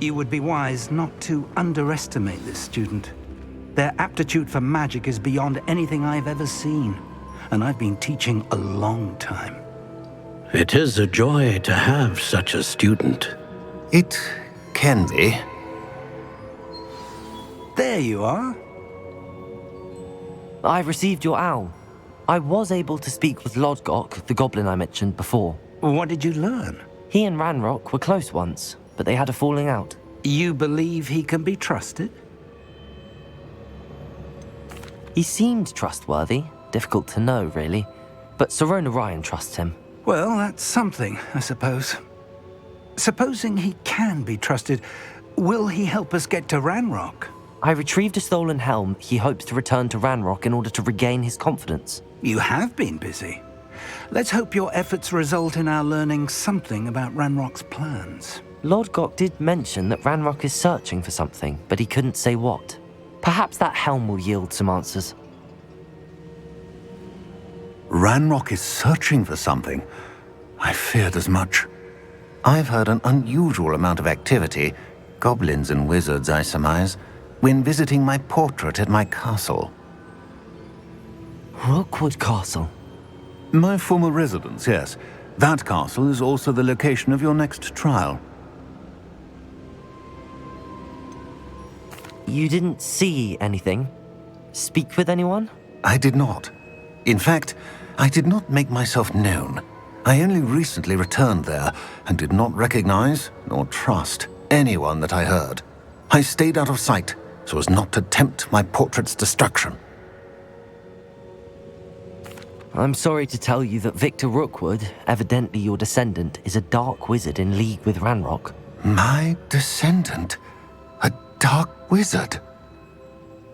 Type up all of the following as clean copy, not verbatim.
You would be wise not to underestimate this student. Their aptitude for magic is beyond anything I've ever seen, and I've been teaching a long time. It is a joy to have such a student. It can be. There you are. I received your owl. I was able to speak with Lodgok, the goblin I mentioned before. What did you learn? He and Ranrock were close once, but they had a falling out. You believe he can be trusted? He seemed trustworthy. Difficult to know, really. But Sirona Ryan trusts him. Well, that's something, I suppose. Supposing he can be trusted, will he help us get to Ranrock? I retrieved a stolen helm he hopes to return to Ranrock in order to regain his confidence. You have been busy. Let's hope your efforts result in our learning something about Ranrock's plans. Lodgok did mention that Ranrock is searching for something, but he couldn't say what. Perhaps that helm will yield some answers. Ranrock is searching for something. I feared as much. I've heard an unusual amount of activity, goblins and wizards, I surmise, when visiting my portrait at my castle. Rookwood Castle? My former residence, yes. That castle is also the location of your next trial. You didn't see anything? Speak with anyone? I did not. In fact, I did not make myself known. I only recently returned there and did not recognize nor trust anyone that I heard. I stayed out of sight so as not to tempt my portrait's destruction. I'm sorry to tell you that Victor Rookwood, evidently your descendant, is a dark wizard in league with Ranrock. My descendant? A dark wizard?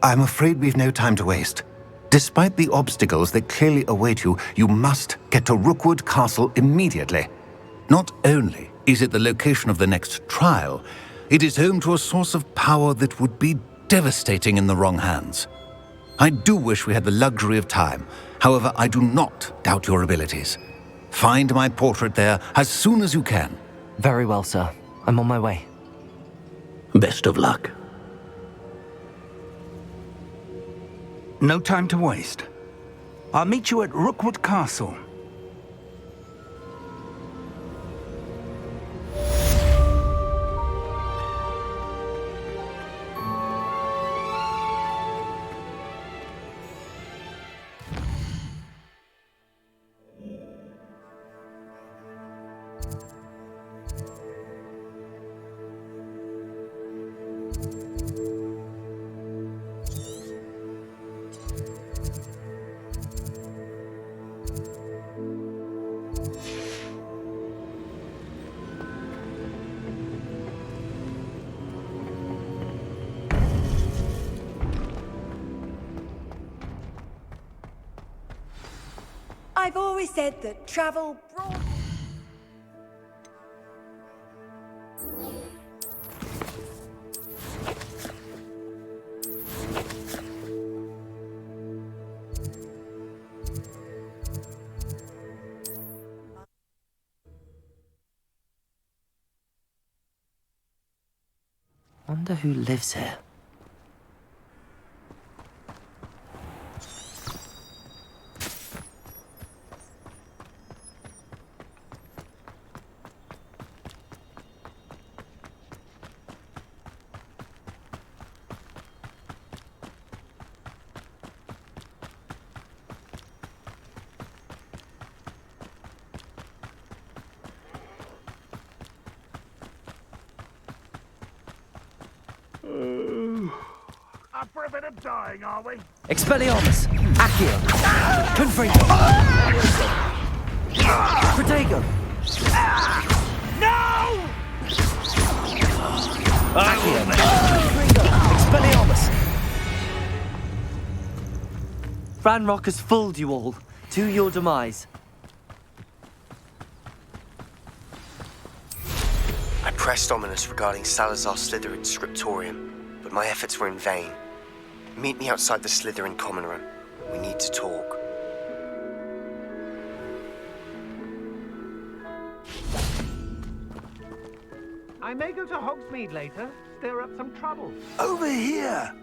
I'm afraid we've no time to waste. Despite the obstacles that clearly await you, you must get to Rookwood Castle immediately. Not only is it the location of the next trial, it is home to a source of power that would be devastating in the wrong hands. I do wish we had the luxury of time. However, I do not doubt your abilities. Find my portrait there as soon as you can. Very well, sir. I'm on my way. Best of luck. No time to waste. I'll meet you at Rookwood Castle. I've always said that travel brought... Wonder who lives here. Up for a bit of dying, are we? Expelliarmus! Accio! Confringo! Protego! No! Accio! Confringo! Expelliarmus! Ranrock has fooled you all. To your demise. I pressed Ominous regarding Salazar Slytherin's scriptorium, but my efforts were in vain. Meet me outside the Slytherin common room. We need to talk. I may go to Hogsmeade later, stir up some trouble. Over here!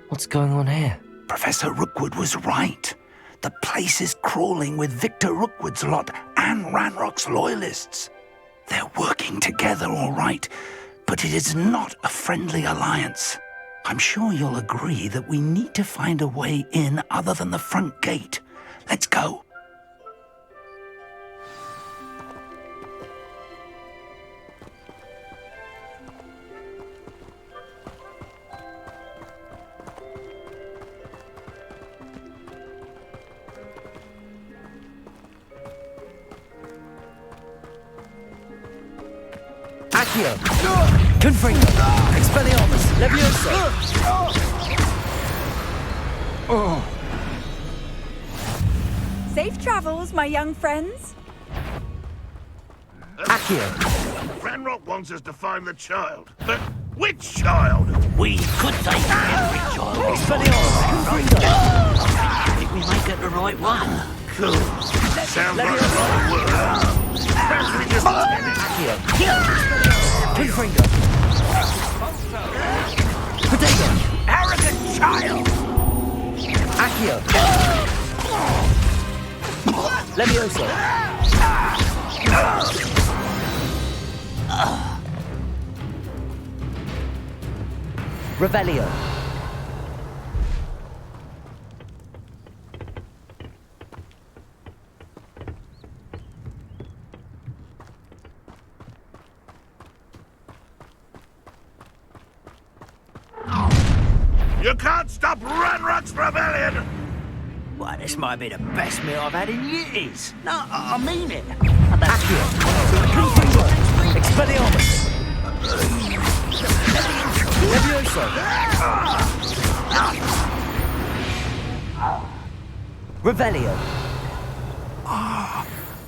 What's going on here? Professor Rookwood was right. The place is crawling with Victor Rookwood's lot and Ranrock's loyalists. They're working together, all right, but it is not a friendly alliance. I'm sure you'll agree that we need to find a way in other than the front gate. Let's go. Accio! Confringo! Expelliarmus! Levioso! Safe travels, my young friends. Accio! Ranrock wants us to find the child. But which child? We could say every child. Expelliarmus! Confringo! I think we may get the right one. Cool. Sounds like the right word. Perhaps we just Accio! Confringo! Potato! arrogant child! Accio! Levioso! Revelio! You can't stop Ranrock's rebellion! Why, this might be the best meal I've had in years. No, I mean it. Accio! Confringo! Expelliarmus! Levioso! Revelio!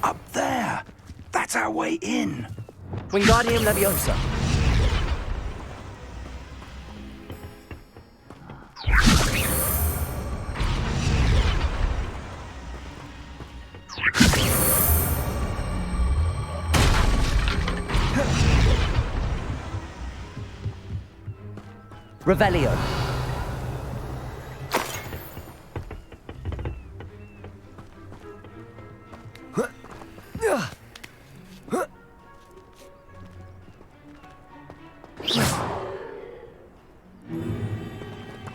Up there. That's our way in. Wingardium Leviosa! Revelio!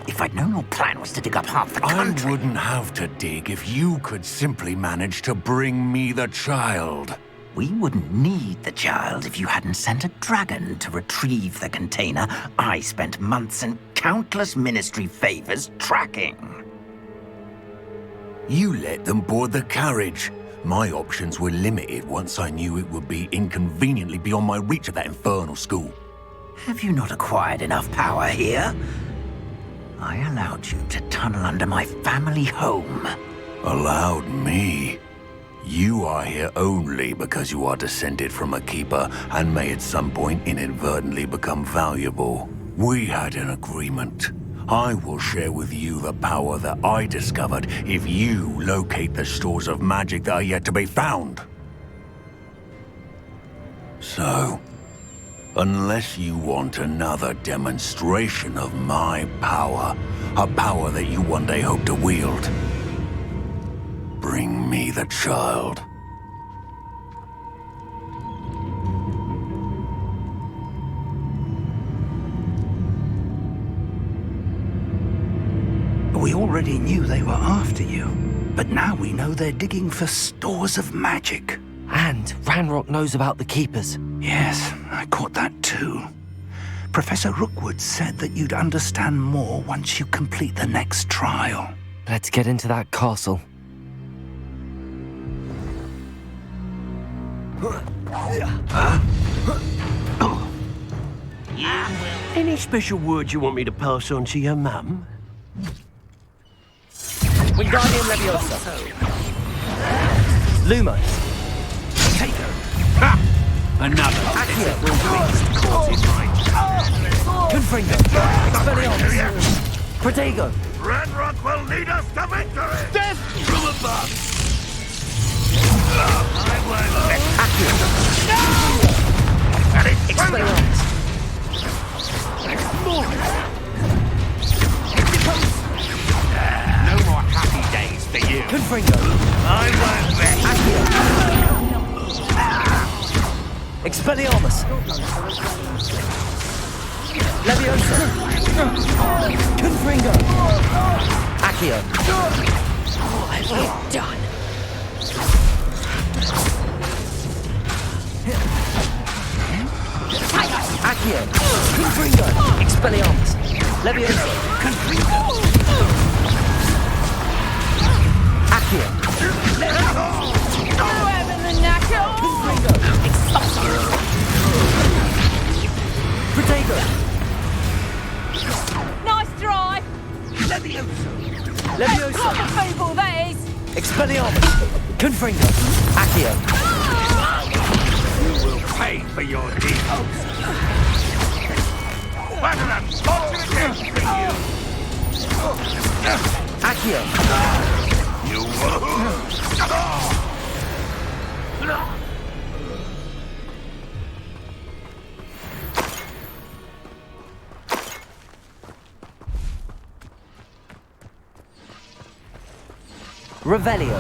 If I'd known your plan was to dig up half the I country... wouldn't have to dig if you could simply manage to bring me the child. We wouldn't need the child if you hadn't sent a dragon to retrieve the container I spent months and countless ministry favors tracking. You let them board the carriage. My options were limited once I knew it would be inconveniently beyond my reach of that infernal school. Have you not acquired enough power here? I allowed you to tunnel under my family home. Allowed me? You are here only because you are descended from a keeper and may at some point inadvertently become valuable. We had an agreement. I will share with you the power that I discovered if you locate the stores of magic that are yet to be found. So, unless you want another demonstration of my power, a power that you one day hope to wield, bring me the child. We already knew they were after you, but now we know they're digging for stores of magic. And Ranrock knows about the Keepers. Yes, I caught that too. Professor Rookwood said that you'd understand more once you complete the next trial. Let's get into that castle. Any special words you want me to pass on to your mum? Wingardium Leviosa. Lumos. Potato! Another Accio. visit. Confringo. Expelliarmus. Protego. Ranrock will lead us to victory! Death from up! Expelliarmus. No more happy days for you. Confringo. I won't let Expelliarmus. Leviosa. Confringo. Accio. What have you done? Accio. Confringo. Expelliarmus. Leviosa. Confringo. Accio. Whoever the knacker! Confringo. Protego. Nice try! Leviosa. Proper people, that is! Expelliarmus. Confringo. Accio. You will pay for your deeds. Battle and march again for you! Accio. You will! Revelio.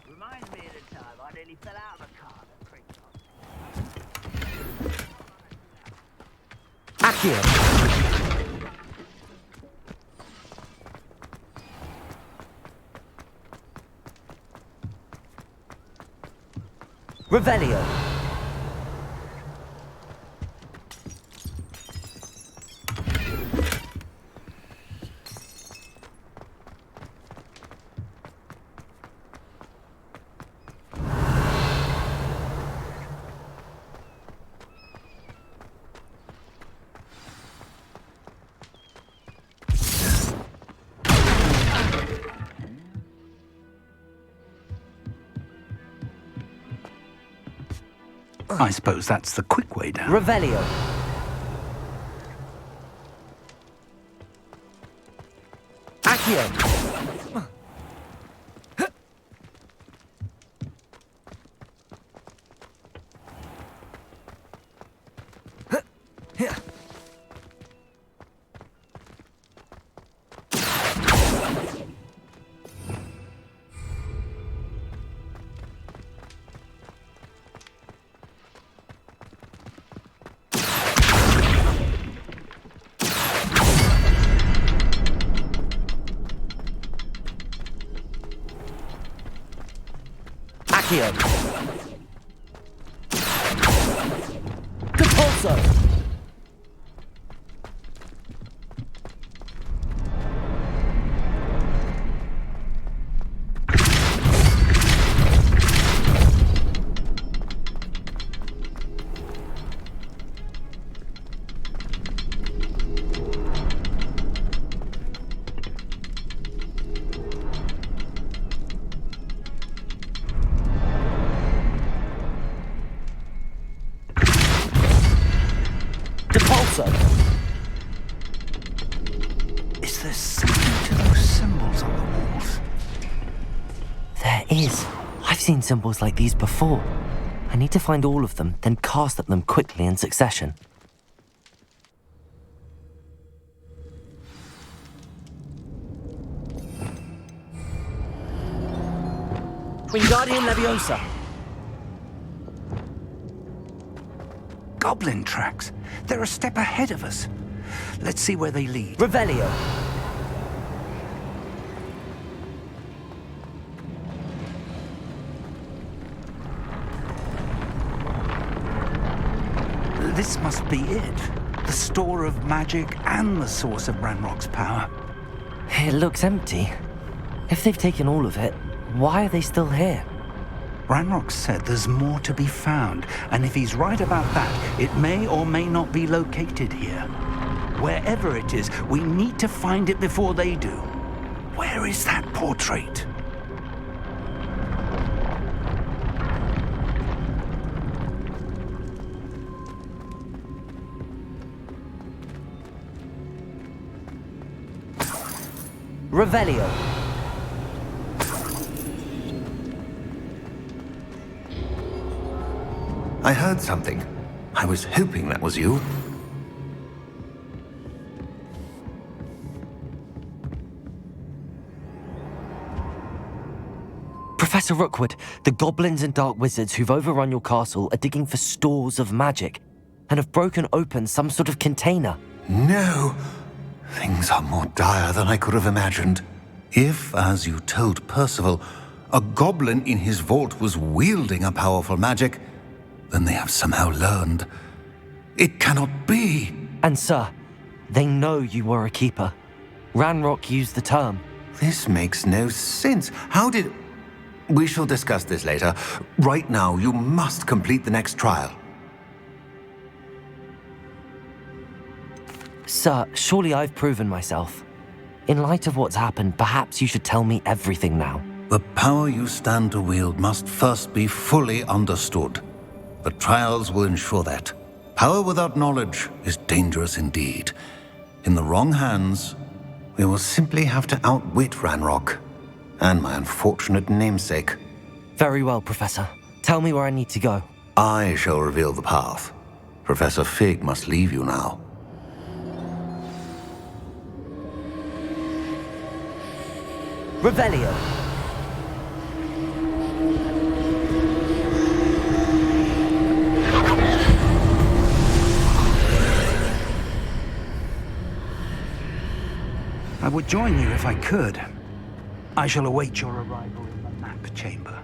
Reminds me of the time I nearly fell out of a car at Creekmont. Accio. Revelio. I suppose that's the quick way down. Revelio. Accio. Accio. Compulso. Depulso. Is there something to those symbols on the walls? There is. I've seen symbols like these before. I need to find all of them, then cast at them quickly in succession. Wingardium Leviosa. Goblin tracks. They're a step ahead of us. Let's see where they lead. Revelio. This must be it. The store of magic and the source of Ranrock's power. It looks empty. If they've taken all of it, why are they still here? Ranrock said there's more to be found, and if he's right about that, it may or may not be located here. Wherever it is, we need to find it before they do. Where is that portrait? Revelio. I heard something. I was hoping that was you. Professor Rookwood, the goblins and dark wizards who've overrun your castle are digging for stores of magic and have broken open some sort of container. No! Things are more dire than I could have imagined. If, as you told Percival, a goblin in his vault was wielding a powerful magic, then they have somehow learned. It cannot be! And sir, they know you were a keeper. Ranrock used the term. This makes no sense. How did... We shall discuss this later. Right now, you must complete the next trial. Sir, surely I've proven myself. In light of what's happened, perhaps you should tell me everything now. The power you stand to wield must first be fully understood. The trials will ensure that. Power without knowledge is dangerous indeed. In the wrong hands, we will simply have to outwit Ranrock and my unfortunate namesake. Very well, Professor. Tell me where I need to go. I shall reveal the path. Professor Fig must leave you now. Revelio. I would join you if I could. I shall await your arrival in the map chamber.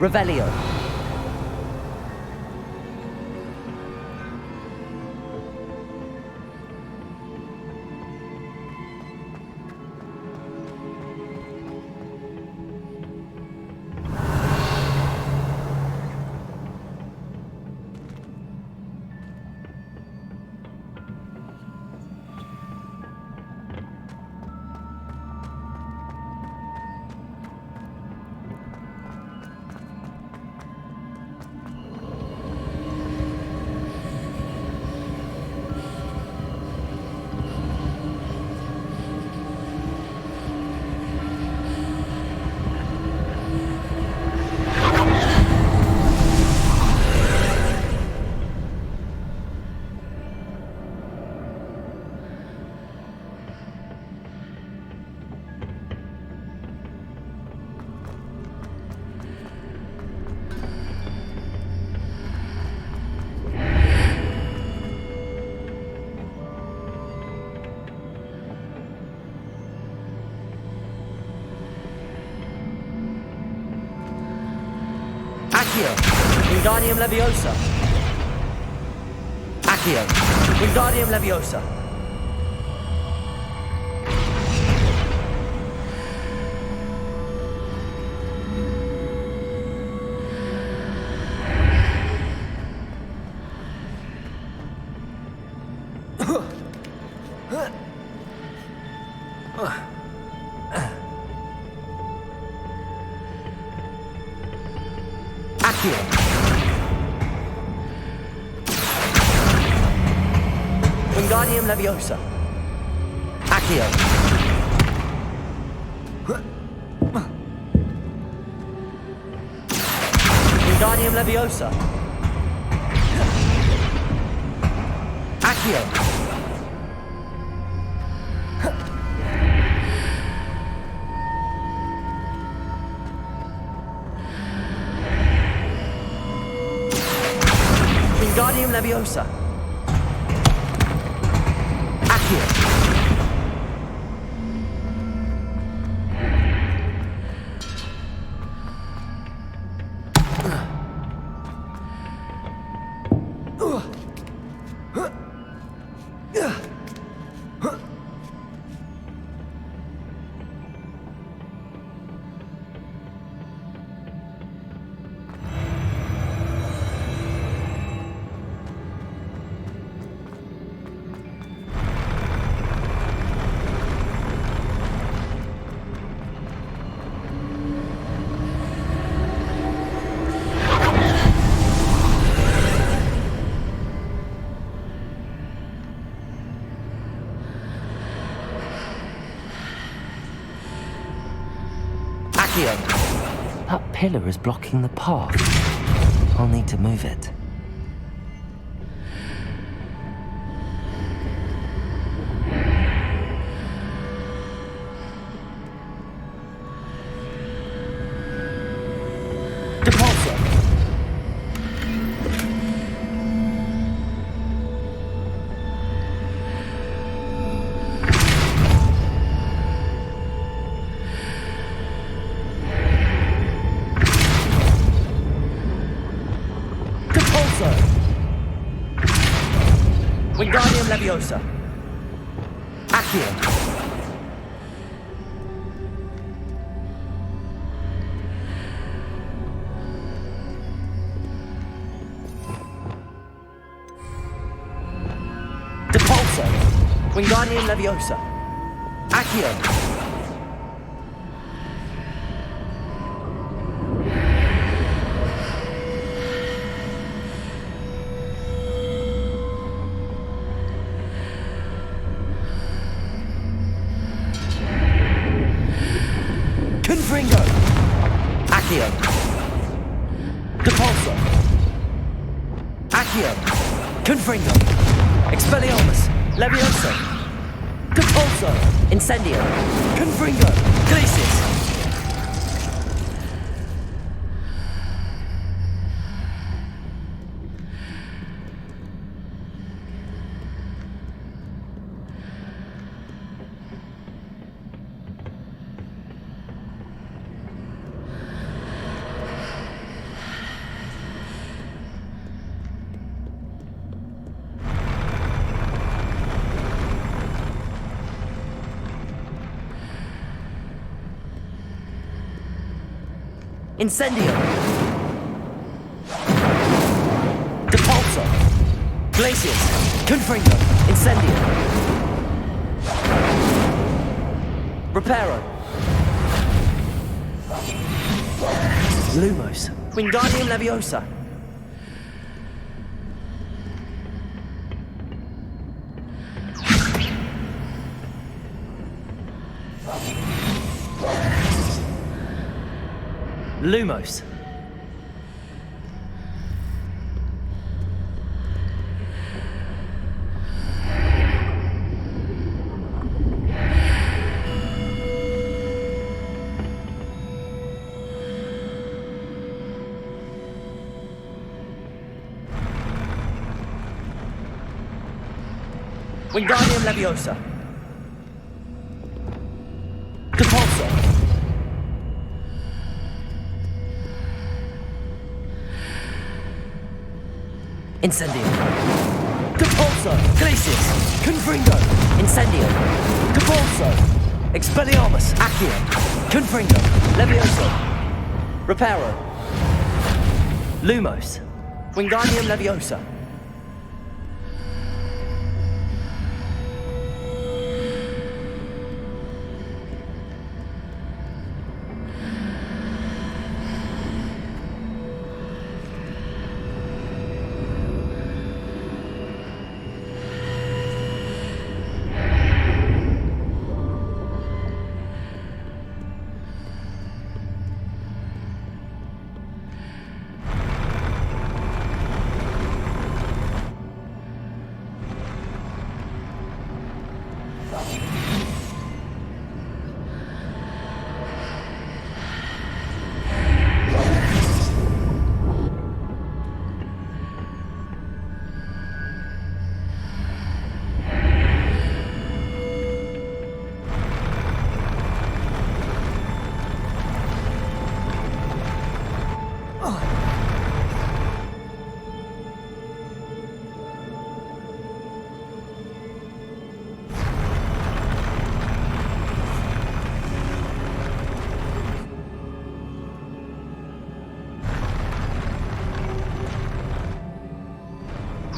Revelio. Accio, Wingardium Leviosa. Accio, Wingardium Leviosa. Accio. Wingardium Leviosa. Accio. Wingardium Leviosa. Accio. Wingardium Leviosa. Accio. Accio! That pillar is blocking the path. I'll need to move it. Depulso! Wingardium Leviosa. Accio. Depulso. Wingardium Leviosa. Accio. Confringo! Accio! Depulso! Accio! Confringo! Expelliarmus! Levioso! Depulso! Incendio! Confringo! Glacius! Incendio! Depulso! Glacius! Confringo! Incendio! Reparo! Lumos! Wingardium Leviosa! Lumos. Wingardium Leviosa. Depulso. Incendio. Depulso. Glacius. Confringo. Incendio. Depulso. Expelliarmus. Accio. Confringo. Levioso. Reparo. Lumos. Wingardium Leviosa.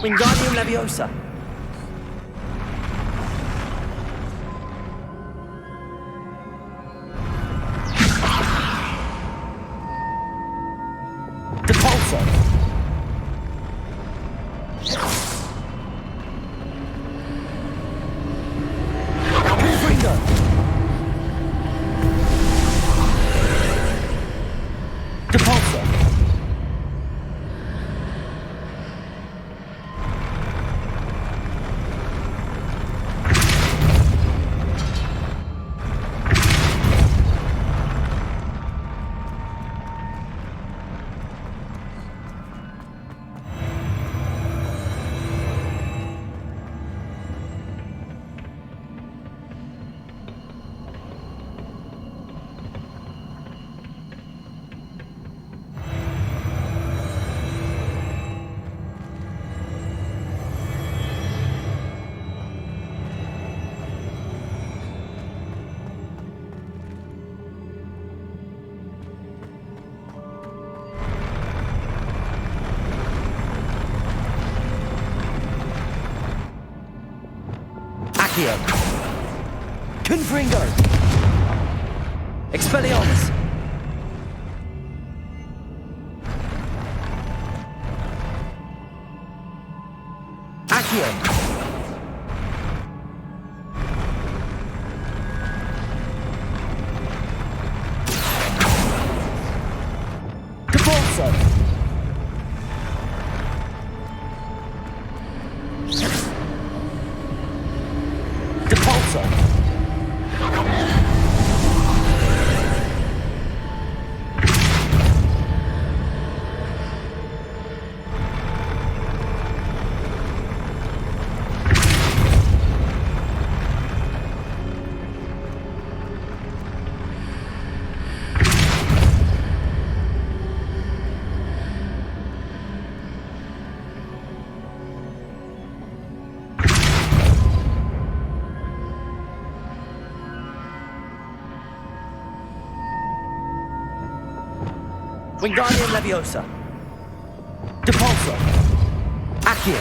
Wingardium Leviosa. Depulso. Confringo. Confringo! Expelliarmus! Accio! Depulso! Depulso! Wingardium Leviosa. Depulso. Accio.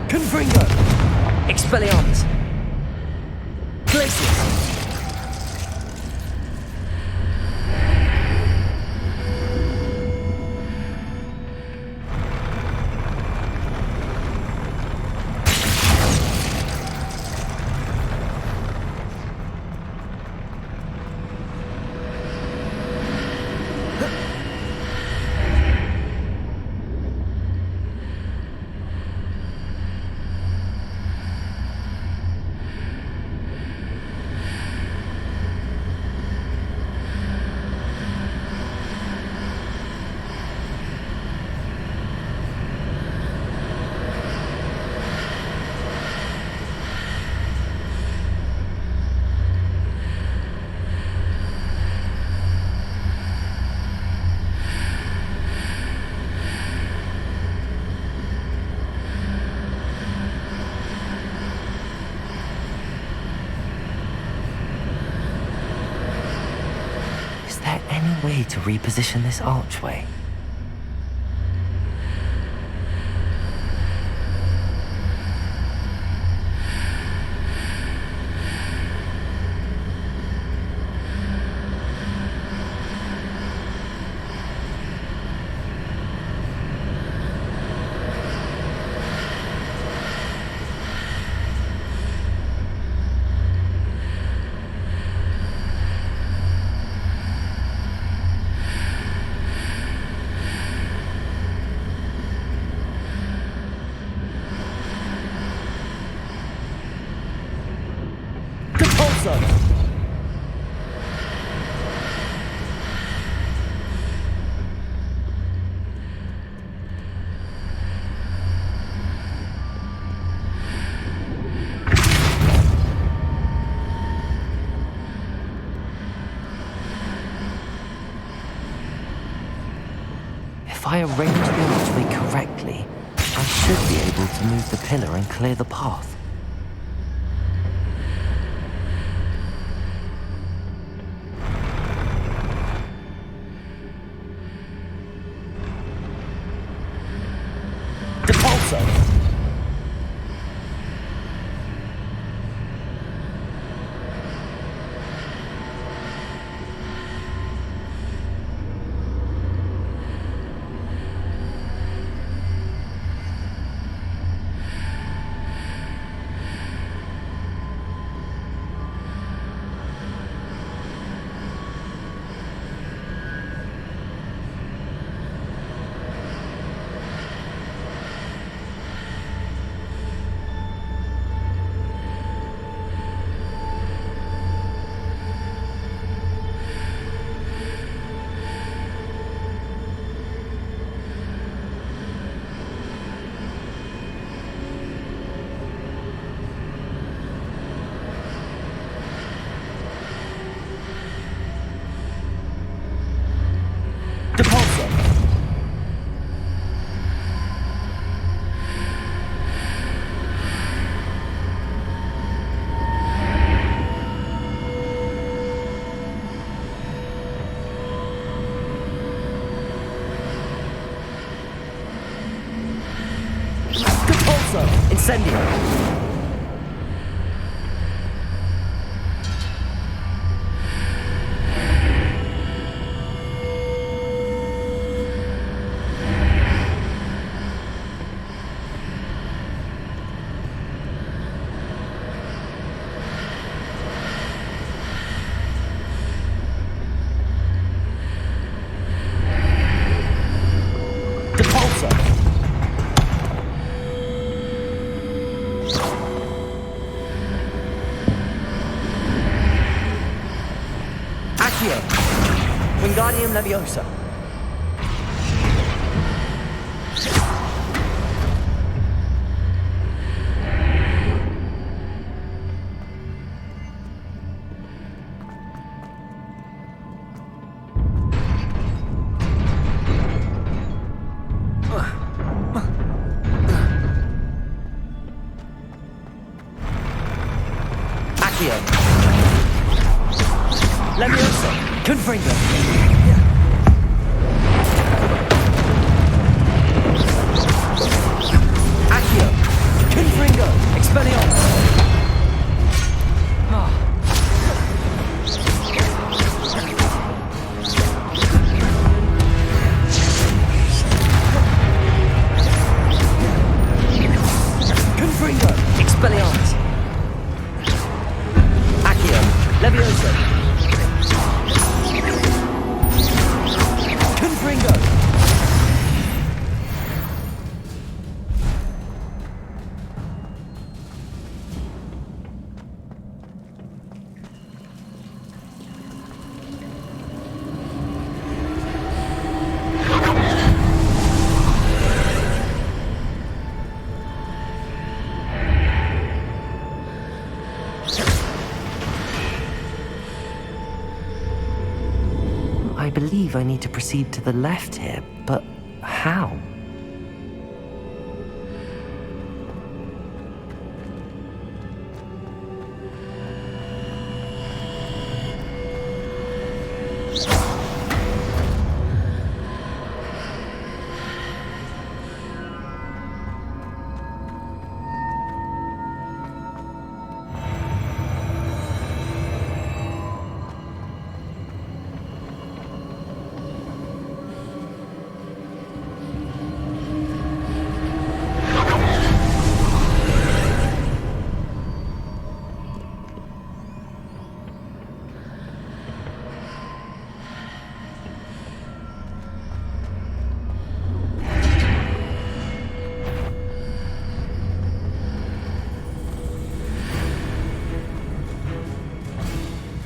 Confringo. Expelliarmus. Glacius. Is there any way to reposition this archway? If I arrange the archway correctly, I should be able to move the pillar and clear the path. Depulso! Depulso! Incendio! Wingardium Leviosa. Accio. Leviosa. Confringo. Accio. Confringo. Expelliarmus. Confringo. Expelliarmus. Accio. Leviosa. Confringo. I believe I need to proceed to the left here, but how?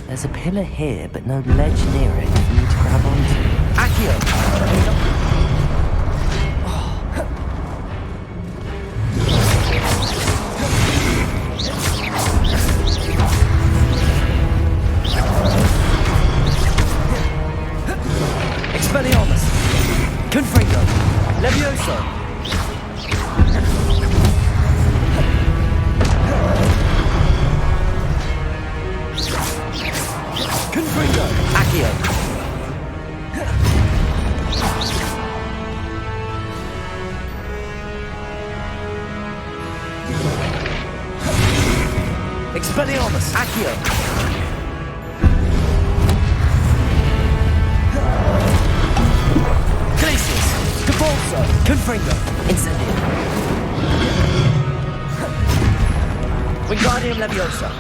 There's a pillar here, but no ledge near it for me to grab onto. Accio! Expelliarmus! Confringo! Levioso! Confringo! Accio! Expelliarmus! Accio! Glacius! Depulso! Confringo! Incendio! Wingardium Leviosa!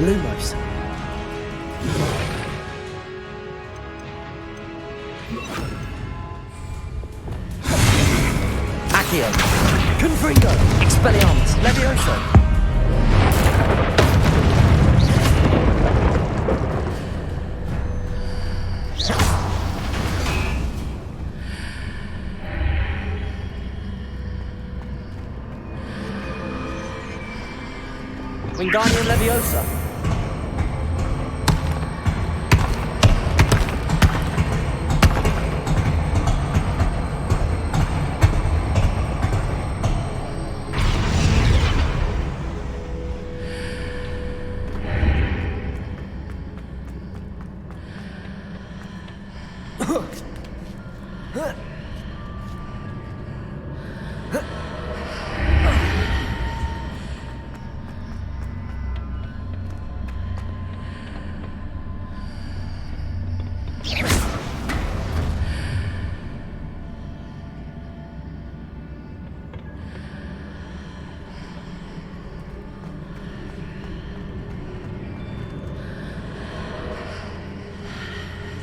Lumos. Accio. Confringo. Expelliarmus. Levioso. Wingardium Leviosa.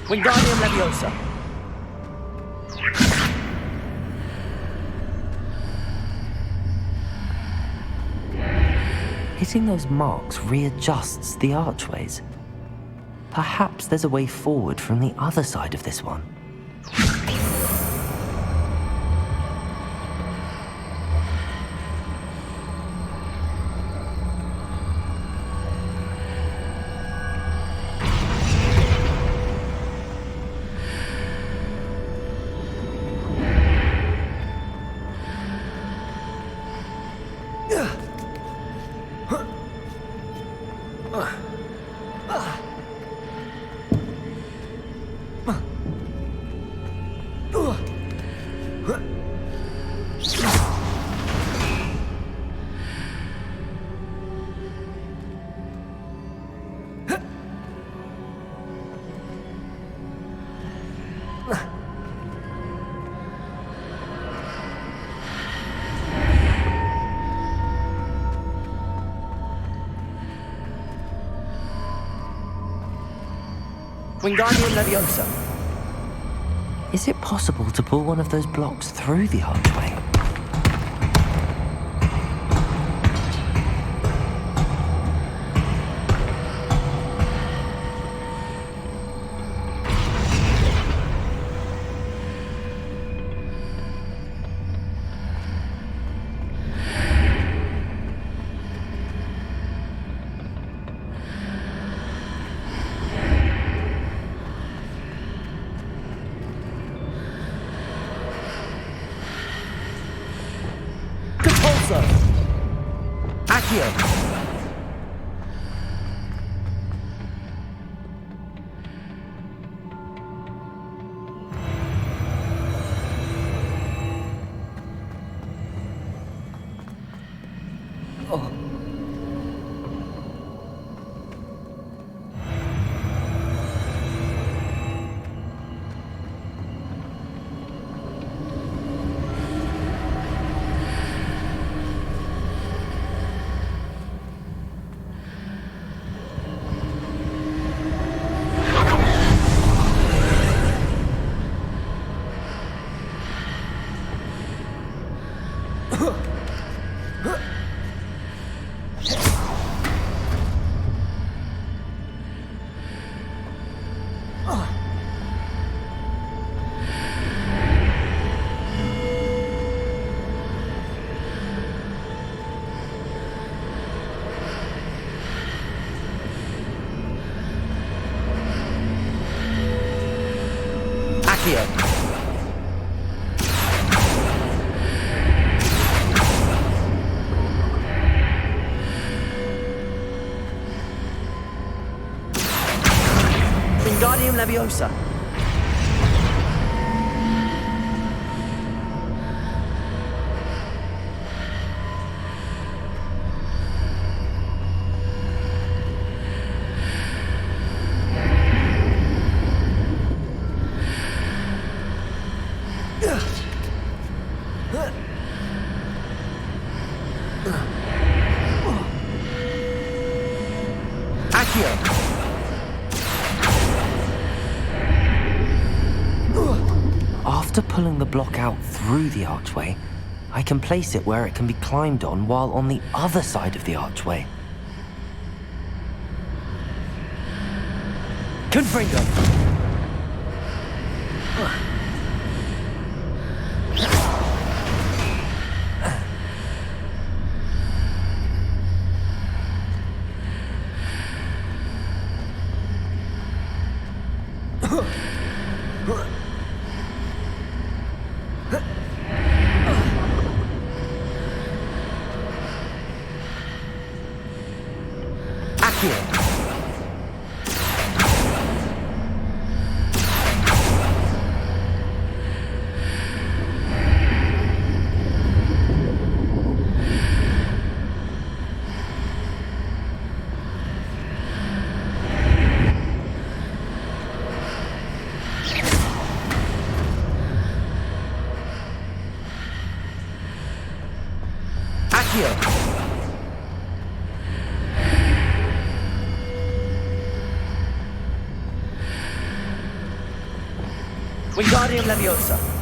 Wingardium Leviosa. Hitting those marks readjusts the archways. Perhaps there's a way forward from the other side of this one. Wingardium Leviosa. Is it possible to pull one of those blocks through the archway? Accio. Wingardium Leviosa. After pulling the block out through the archway, I can place it where it can be climbed on while on the other side of the archway. Confringo! Wingardium Leviosa.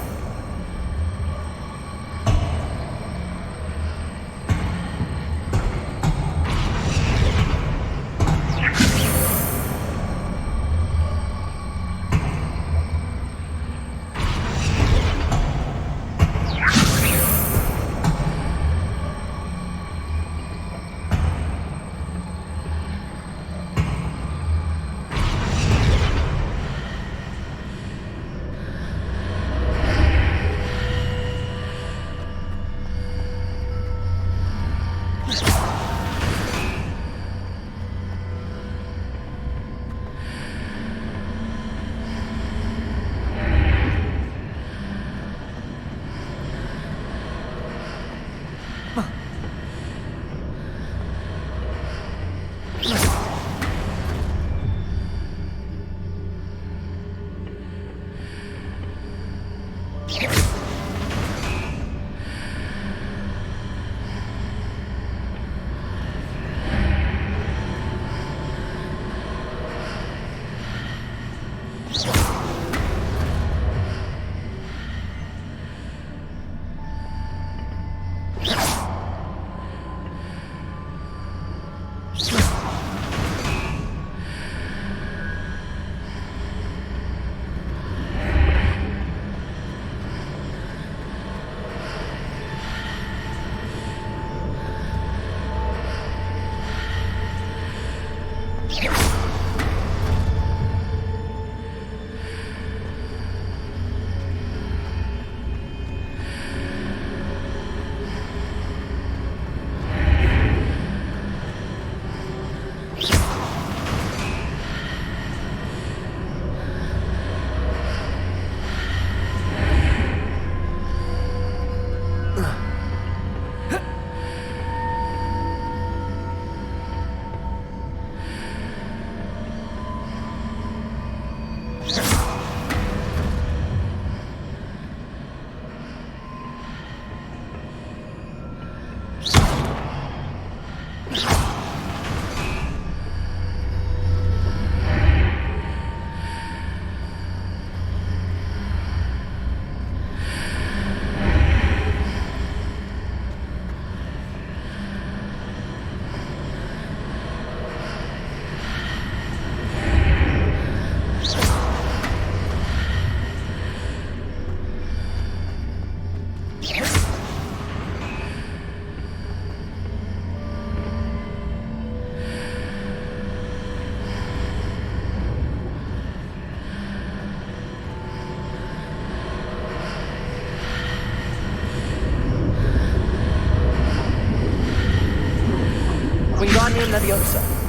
Wingardium Leviosa.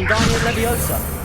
Wingardium Leviosa.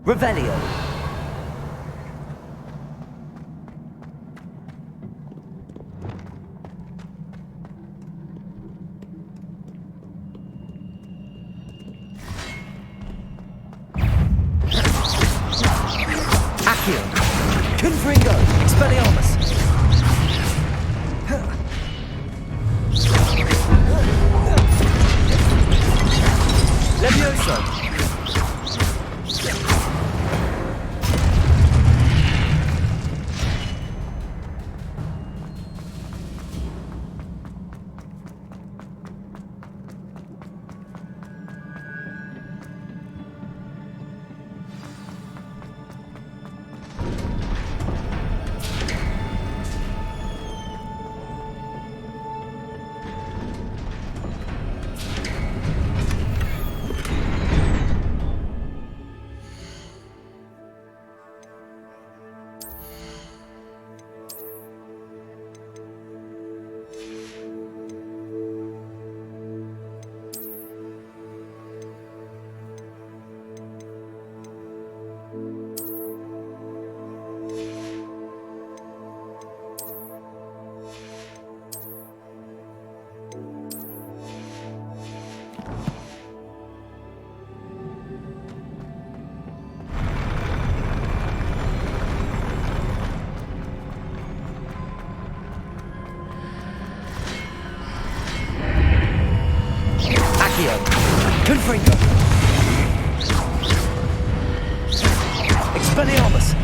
Revelio. Accio. Confringo. Expelliarmus. Levioso. Confringo. Expelliarmus.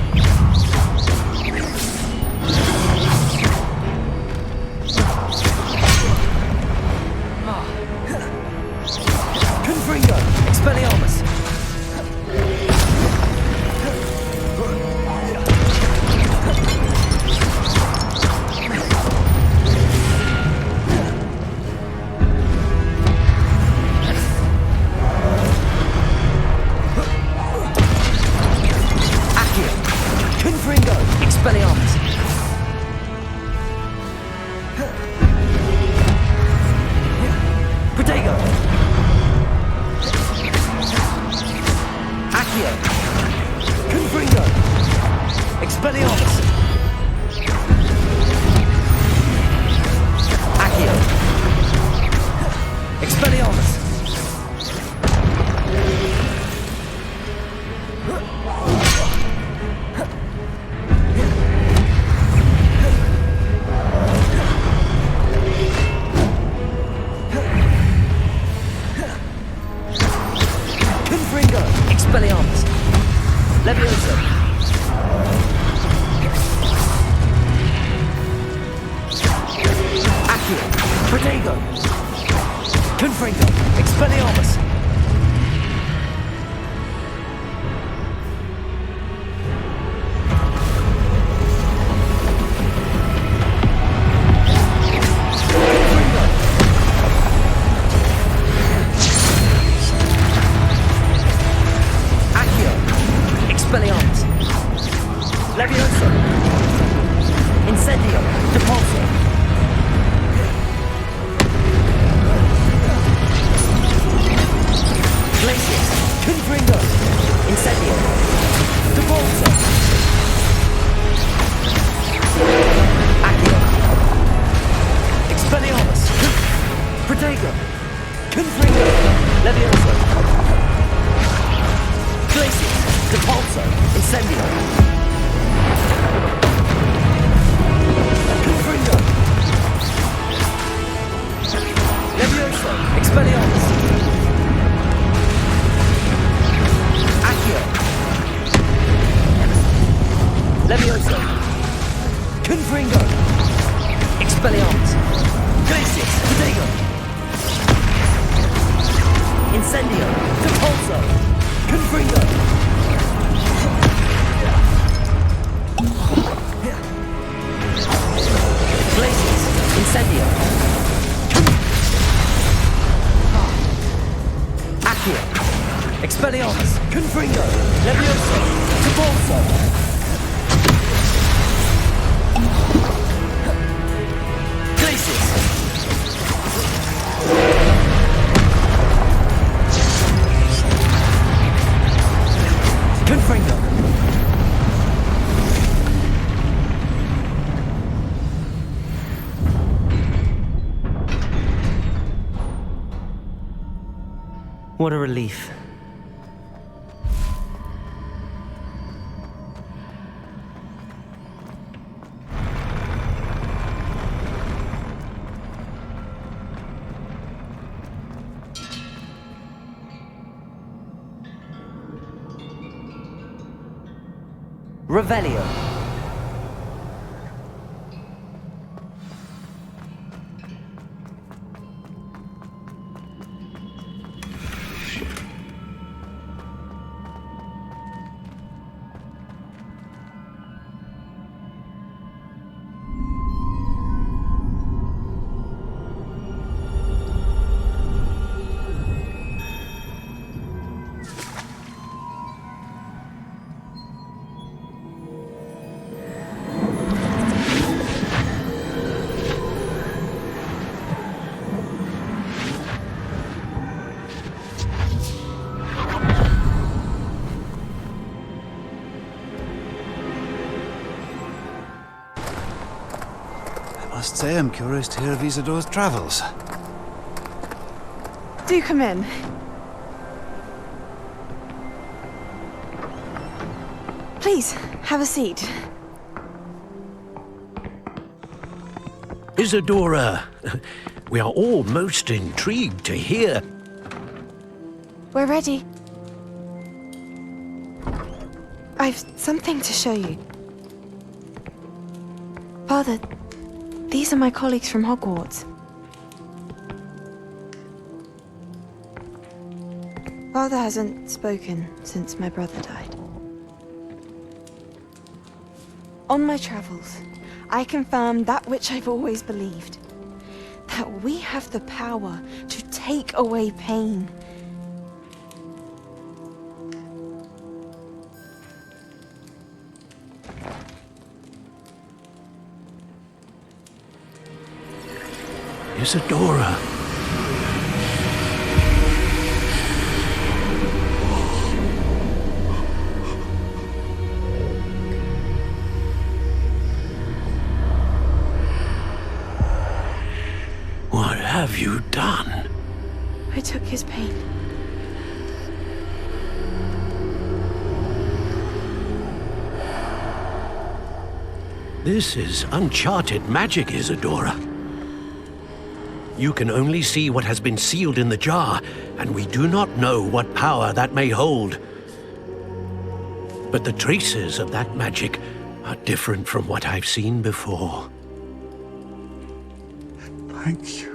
Confringo. Expelliarmus. Expelliarmus. Protego. Accio. Confringo. Expelliarmus. Accio. Expelliarmus. Expelliarmus. Levioso. Accio. Protego. Confringo. Expelliarmus. Expelliarmus. Levioso. Incendio. Depulso. Glacius. Confringo. Incendio. Depulso. Accio. Expelliarmus. Protego. Confringo. Levioso. Glacius. Incendio. Confringo. Levioso. Expelliarmus. Accio. Levioso. Confringo. Expelliarmus. Glacius. Protego. Incendio. Depulso. Confringo. Glacius. Incendio. Accio. Expelliarmus. Confringo. Levioso. Depulso. Glacius. Confringo. What a relief. Revelio. I must say I'm curious to hear of Isidore's travels. Do come in. Please, have a seat. Isadora, we are all most intrigued to hear. We're ready. I've something to show you. Father, these are my colleagues from Hogwarts. Father hasn't spoken since my brother died. On my travels, I confirmed that which I've always believed. That we have the power to take away pain. Isadora. What have you done? I took his pain. This is uncharted magic, Isadora. You can only see what has been sealed in the jar, and we do not know what power that may hold. But the traces of that magic are different from what I've seen before. Thank you.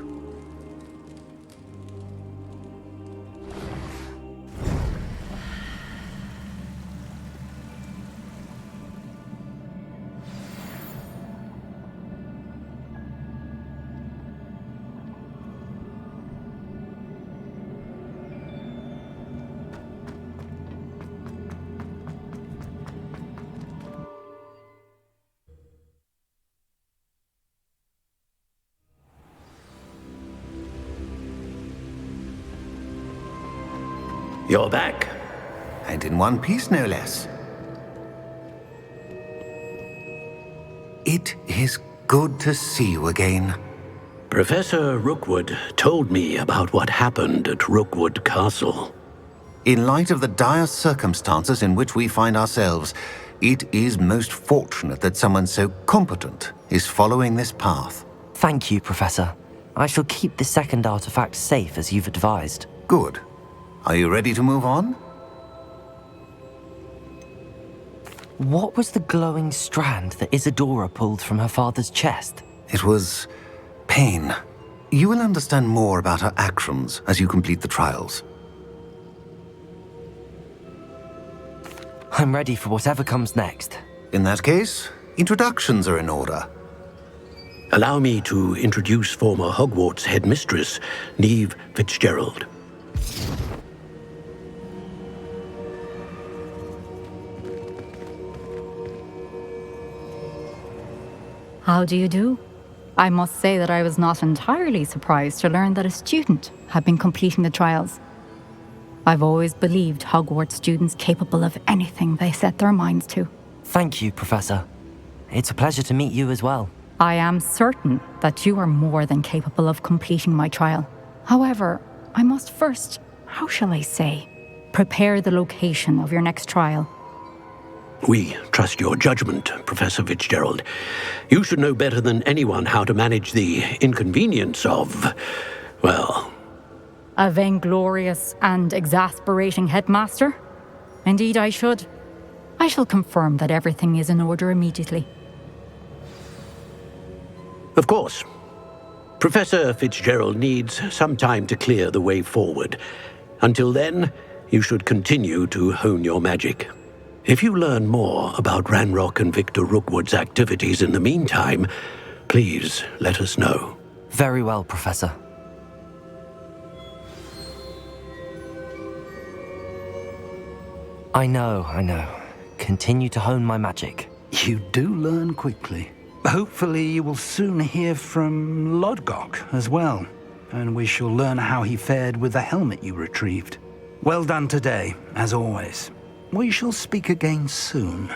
You're back. And in one piece, no less. It is good to see you again. Professor Rookwood told me about what happened at Rookwood Castle. In light of the dire circumstances in which we find ourselves, it is most fortunate that someone so competent is following this path. Thank you, Professor. I shall keep the second artifact safe as you've advised. Good. Are you ready to move on? What was the glowing strand that Isadora pulled from her father's chest? It was pain. You will understand more about her actions as you complete the trials. I'm ready for whatever comes next. In that case, introductions are in order. Allow me to introduce former Hogwarts headmistress, Neve Fitzgerald. How do you do? I must say that I was not entirely surprised to learn that a student had been completing the trials. I've always believed Hogwarts students capable of anything they set their minds to. Thank you, Professor. It's a pleasure to meet you as well. I am certain that you are more than capable of completing my trial. However, I must first, how shall I say, prepare the location of your next trial. We trust your judgment, Professor Fitzgerald. You should know better than anyone how to manage the inconvenience of, well... A vainglorious and exasperating headmaster? Indeed I should. I shall confirm that everything is in order immediately. Of course. Professor Fitzgerald needs some time to clear the way forward. Until then, you should continue to hone your magic. If you learn more about Ranrock and Victor Rookwood's activities in the meantime, please let us know. Very well, Professor. I know. Continue to hone my magic. You do learn quickly. Hopefully you will soon hear from Lodgok as well, and we shall learn how he fared with the helmet you retrieved. Well done today, as always. We shall speak again soon.